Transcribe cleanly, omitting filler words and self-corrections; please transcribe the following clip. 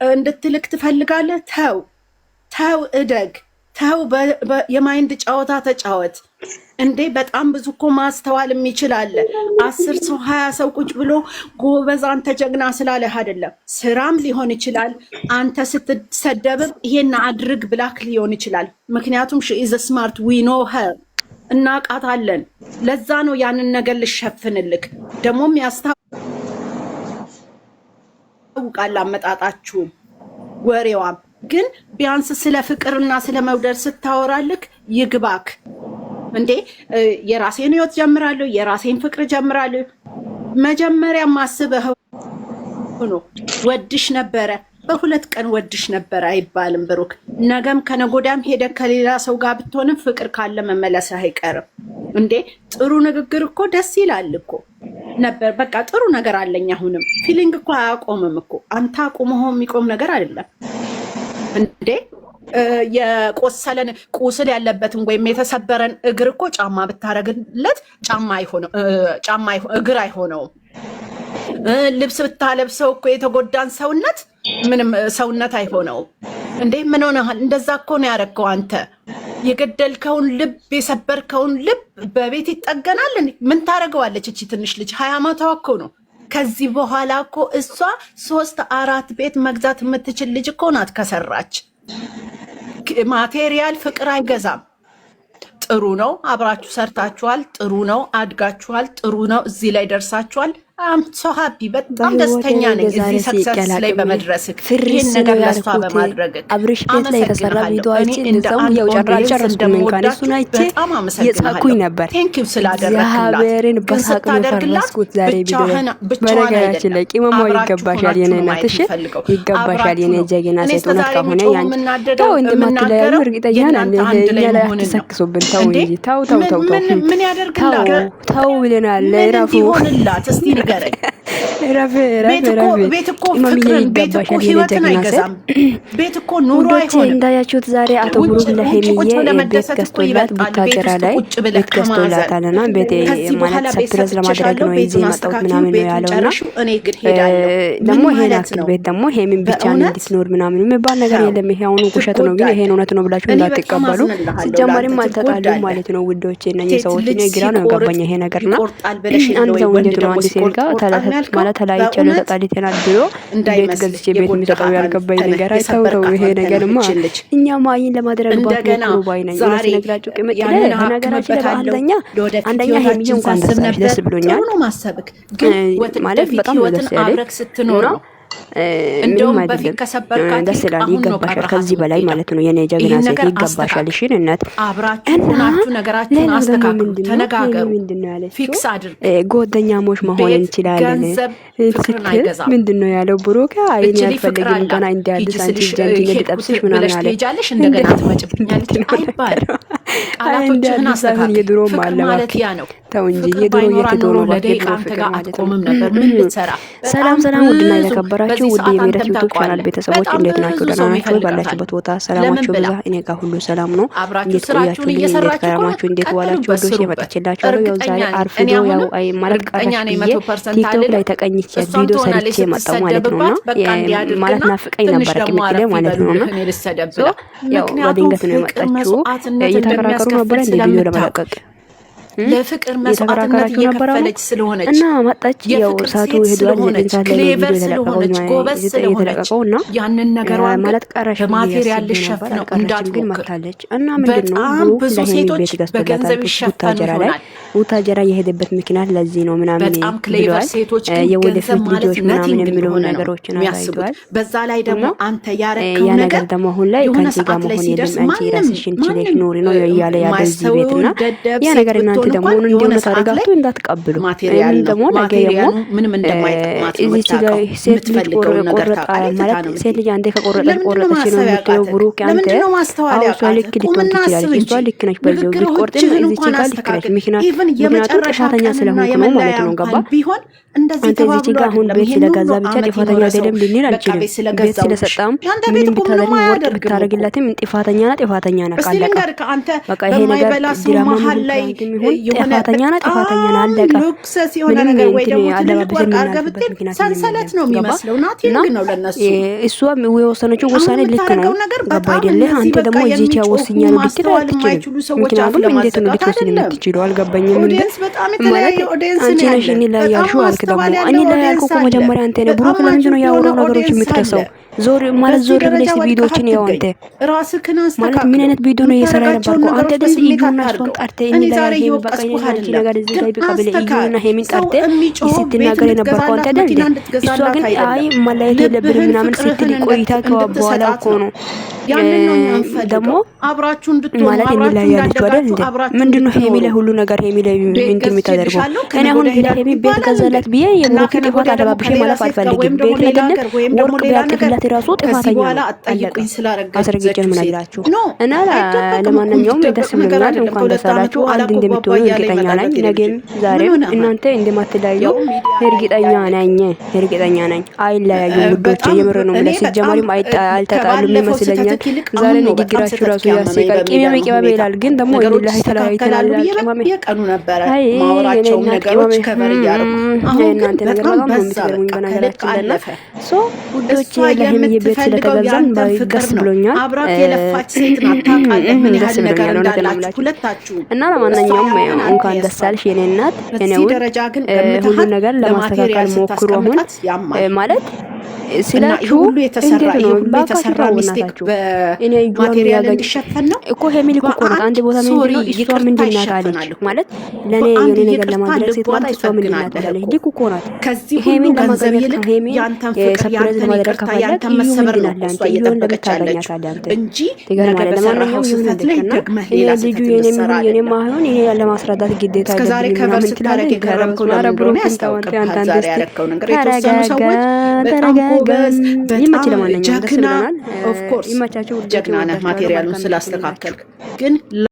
እንድትልክ ትፈልጋለህ? ተው እደግ፣ ተው የማይንድ ጨዋታ ተጫወት እንዴ። በጣም ብዙ እኮ ማስተዋል የሚችል አለ። 10 ሰው 20 ሰው ቁጭ ብሎ ጎበዝ አንተ ጀግና ስላለህ አይደለም። ስራም ሊሆን ይችላል። አንተ ስትሰደብም ይሄን አድርግ ብላክ ሊሆን ይችላል። ምክንያቱም ሺ ኢዝ ስማርት ዊ ኖ ሄር እናቃታለን። ለዛ ነው ያንን ነገር ልሸፍንልክ ደግሞም ያስታውቃል አመጣጣችሁ ወሬዋም። ግን ቢያንስ ስለ ፍቅርና ስለ መውደድ ስታወራልክ ይግባክ እንዴ። የራሴን ህይወት ጀምራለሁ፣ የራሴን ፍቅር ጀምራለሁ። መጀመሪያ ማስበህ ሆኖ ወድሽ ነበረ፣ በሁለት ቀን ወድሽ ነበረ አይባልም ብሩክ። ነገም ከነጎዳም ሄደ ከሌላ ሰው ጋር ብትሆንም ፍቅር ካለ መመለስህ አይቀርም እንዴ። ጥሩ ንግግር እኮ ደስ ይላል እኮ ነበር። በቃ ጥሩ ነገር አለኝ። አሁንም ፊሊንግ እኮ አያቆምም እኮ። አንተ አቁመው የሚቆም ነገር አይደለም እንዴ። የቆሰለን ቁስል ያለበትን ወይም የተሰበረን እግር እኮ ጫማ ብታረግለት እግር አይሆነውም። ልብስ ብታለብሰው እኮ የተጎዳን ሰውነት ምንም ሰውነት አይሆነውም እንዴ። ምን ሆነሃል? እንደዛ እኮ ነው ያደረገው። አንተ የገደልከውን ልብ የሰበርከውን ልብ በቤት ይጠገናል? ምን ታደርገዋለች እቺ ትንሽ ልጅ? 20 ዓመቷ እኮ ነው። ከዚህ በኋላ እኮ እሷ 3-4 ቤት መግዛት የምትችል ልጅ እኮ ናት ከሰራች። ማቴሪያል ፍቅር አይገዛም። ጥሩ ነው፣ አብራችሁ ሰርታችኋል። ጥሩ ነው፣ አድጋችኋል። ጥሩ ነው፣ እዚህ ላይ ደርሳችኋል። አም ሶ ሃፒ በጣም ደስተኛ ነኝ እዚህ ሰክሰስ ላይ በመድረስክ። ይሄን ነገር ለሷ በማድረግ አብርሽ ቤት ላይ የተሰራ ቪዲዮአችን እንደዛው ያው ጨራጨረስኩኝ እንኳን አይቼ የጻኩኝ ነበር። ቴንክ ዩ ስላደረክላት ያሀበርን በሳቅ ነው ዛሬ ቪዲዮ። በነገራችን ላይ ቂመማው ይገባሻል፣ የኔ እናትሽ ይገባሻል፣ የኔ ጀግና ሴት ሆነሽ ከሆነ ያን ተው እንደማትለያዩ እርግጠኛ ነኝ። እኛ ላይ አትሰክሱብን። ተው እንጂ ተው ምን ያደርግላት? ተው ብለናል። ለራፉ ይሆንላት እስቲ ንገረኝ። ቤት እኮ ፍቅርን፣ ቤት እኮ ህይወትን አይገዛም። ቤት እኮ ኑሮ አይሆንም። እንዳያችሁት ዛሬ አቶ ብሩክ ለሄሚዬ ቤት ገዝቶላት ቡታጀራ ላይ ቤት ገዝቶላታልና ቤት ማለት ሰርፕራይዝ ለማድረግ ነው እዚህ መጣው ምናምን ነው ያለውና ደግሞ ይሄን አክል ቤት ደግሞ ሄሚን ብቻ እንድትኖር ምናምን የሚባል ነገር የለም። ይሄ አሁን ውሸት ነው፣ ግን ይሄን እውነት ነው ብላችሁ እንዳትቀበሉ። ሲጀመርም አልተጣሉም ማለት ነው ውዶቼ። እነዚህ ሰዎች እኔ ግራ ነው ገባኝ ይሄ ነገርና አንድ ሰው እንዴት ነው አንድ ሴት ጋር ማለት ተላይቻለ ተጣልተናል ብሎ ቤት ገዝቼ ቤት የሚሰጠው ያልገባኝ ነገር አይተው ይሄ ነገርማ እኛ ማይን ለማድረግ ባትሞክሩ ባይ ነኝ። ስለነግራችሁ ቅምጥ ነገራችን አንደኛ ሄሚዬ እንኳን ደስ ብሎኛል ማለት በጣም ደስ ያለኝ ነው። እንደውም በፊት ከሰበርካት ደስ ይላል። ይገባሻል ከዚህ በላይ ማለት ነው። የኔ ጀግና ሴት ይገባሻል። እሺ እናት አብራችሁ ነገራችሁን አስተካክሉ፣ ተነጋገሩ፣ ፊክስ አድርጉ። ጓደኛሞች መሆን እንችላለን። ምንድነው ያለው ብሩክ? አይኔ አልፈልግም ገና እንዲያድስ አንቺ ጀንጂ ልጠብስሽ ምናምን አለ። እንደገና ትመጭብኛለች አይባልም። ቃላቶችህን አስተካክል። የድሮ ማለት ያ ነው። ተው እንጂ የድሮ የትዶሮ ለደቂቃ አንተ ጋር አትቆምም ነበር። ምን ልትሰራ? ሰላም ውድና የተከበራችሁ ውድ የሜረት ዩቲዩብ ቻናል ቤተሰቦች እንዴት ናችሁ? ደህና ናችሁ? ባላችሁበት ቦታ ሰላማችሁ ብዛ። እኔ ጋር ሁሉ ሰላም ነው። እንዴት ቆያችሁ? እንዴት ከረማችሁ? እንዴት ዋላችሁ? ወዶች የመጣችላችሁ ያው ዛሬ አርፍዶ ያው አይ ማለት ቀረሽ ቲክቶክ ላይ ተቀኝቼ ቪዲዮ ሰርቼ መጣሁ ማለት ነውና ማለት ናፍቀኝ ነበር ከሚከለ ማለት ነውና ያው በድንገት ነው የመጣችሁ። እየተከራከሩ ነበር እንደ ቪዲዮ ለመለቀቅ ለፍቅር መስዋዕትነት እየከፈለች ስለሆነች እና መጣች። ያው ሳቱ ሄዷል። ዘንዛት ላይ ቪዲዮ የተለቀቀውና ያንን ነገር ማለት ቀረሽ በማቴሪያል ልሸፍነው እንዳትሞክር መታለች። እና ምንድነው ብዙ ሴቶች በገንዘብ ይሸፈኑ ይሆናል። ቡታጀራ የሄደበት ምክንያት ለዚህ ነው ምናምን በጣም ክሌቨር ሴቶች የወደፊት ልጆች ምናምን የሚለው ነገሮች ነው ያሳይቷል። በዛ ላይ ደግሞ አንተ ያረከው ነገር ደግሞ አሁን ላይ ከዚህ ጋር መሆን የለም አንቺ ራስሽን ችለሽ ኖሪ ነው ያለ ያለዚህ ቤትና ያ ነገር እናንተ ደግሞ እንደሆነ ታረጋግጡ እንዳትቀበሉ። ማቴሪያል ደግሞ ነገ ደግሞ ምንም እንደማይጠቅማት ነው እዚህ ጋር ሴት ልጅ ቆረጣ ማለት ሴት ልጅ አንዴ ከቆረጠች ቆረጠች ነው የሚለው ብሩክ አንተ አውሷ ልክ ልትሆን ትችላለች። እሷ ልክ ነች በዚሁ ቢቆርጥም እዚህ ጋር ልክ ነች ምክንያቱም ጥፋተኛ ስለሆንኩ ነው ማለት ነው። ገባ አንተ እዚህ ጋር አሁን ቤት ስለገዛ ብቻ ጥፋተኛ አይደለም ልንል አንችልም። ቤት ስለሰጣም ምንም ብታደርግ ወርቅ ብታደርግላትም ጥፋተኛ ናት ካለቀ በቃ ይሄ ነገር ድራማ ላይ ጥፋተኛ ናት፣ ጥፋተኛ ናት፣ አለቀ። ሉክሰስ የሆነ ነገር ወይ ደግሞ ትልልቅ ወርቅ አድርገህ ብትል ሰንሰለት ነው የሚመስለው። ናቲንግ ነው ለነሱ። እሷ የወሰነችው ውሳኔ ልክ ነው። ገባ አይደለ? አንተ ደግሞ እዚህ ወስኛ ነው ብትል አትችልም። ምክንያቱም እንዴት ነው ልትወስኝ የምትችለው? አልገባኝም። ማለት አንቺ ነሽ እኔ ላይ ያልሽው አልክ። ደግሞ እኔ ላይ ያልኩ እኮ መጀመሪያ አንተ ነህ። ብሩክ ለምንድን ነው ያወራው ነገሮች የምትረሳው? ዞር ማለት ዞር ብለሽ ቪዲዮችን ያው አንተ ማለት ምን አይነት ቪዲዮ ነው እየሰራ የነበርከው? አንተ ደስ ይዩና እሷን ጠርተህ እኔ ላይ ሄሚ በቃ አንቺ ነገር እዚህ ላይ በቃ ብለህ ይዩና ሄሚን ጠርተህ ስትናገር የነበርከው አንተ አይደል? እሷ ግን አይ መለየት የለብንም ምናምን ስትል ቆይታ በኋላ እኮ ነው ደግሞ አብራችሁ እንድትሆኑ ማለት እኔ ላይ ያለችው አይደል እንዴ? ምንድነው ሄሚ ላይ ሁሉ ነገር ሄሚ ላይ ምንድን የምታደርገው? እኔ አሁን ሄሚ ቤት ገዛላት ብዬ የብሩክ ጥፋት አደባብሼ ማለፍ አልፈልግም። ቤት የሌለ ወርቅ ቢያጥፍላት ራሱ ጥፋተኛ አስረግጬ ምን አላችሁ እና ለማንኛውም ደስ ብሎኛል። እንኳን ደስ አላችሁ። አንድ እንደምትሆኑ እርግጠኛ ነኝ። ነገም ዛሬም እናንተ እንደማትለያዩ እርግጠኛ ነኝ። አይለያዩም ውዶቼ፣ የምር ነው ማለት ሲጀመሪም አልተጣሉም ይመስለኛል። ዛሬ ንግግራችሁ ራሱ ያስቃል። ቅመም ይላል ግን ደግሞ ኢላሂ ተለያይተናል። ቅመም የቀኑ ነበረ ማወራቸው ነገሮች ከበር ያረቁ አሁን እናንተ ነገር በጣም ነው የምትገርሙኝ። በነገራችን ላይ ሶ ውዶቼ ለህም የቤት ስለተገዛን ደስ ብሎኛል። አብራክ የለፋች ሴት ናት። ታውቃለህ ምን ያህል ነገር እንዳላችሁ ሁለታችሁ እና ለማንኛውም እንኳን ደስ አለሽ የኔ እናት። እኔ ሁሉ ነገር ለማስተካከል ሞክሩ። አሁን ማለት ስላችሁ ሁሉ የተሰራ ሚስቴክ በማቴሪያል እንዲሸፈን ነው እኮ ሄሚል እኮ ነው። አንድ ቦታ ምን ነው እሷ ምንድን ናት አለች ማለት ለኔ የኔ ነገር ለማድረግ ስትመጣ እሷ ምንድን ናት አለች። ልክ እኮ ናት። ከዚህ ሁሉ ገንዘብ ይልቅ ያንተን ፍቅር ያንተን ይቅርታ ያንተን መሰበር ነው እሷ እየጠበቀቻለች እንጂ ነገር ለማንኛውም ስህተት ላይ ደግመህ ሌላ ልጁ የኔ ማይሆን ይሄ ለማስረዳት ግዴታ አይደለም። ከዛሬ ከበር ስታደርግ የገረምከው ለምንድን ነው ያስታውቃል። ዛሬ ያረከው ነገር የተወሰኑ ሰዎች በጣም ጎበዝ በጣም ጀግና ኦፍ ኮርስ ጀግና ነህ ማቴሪያሉን ስላስተካከልክ ግን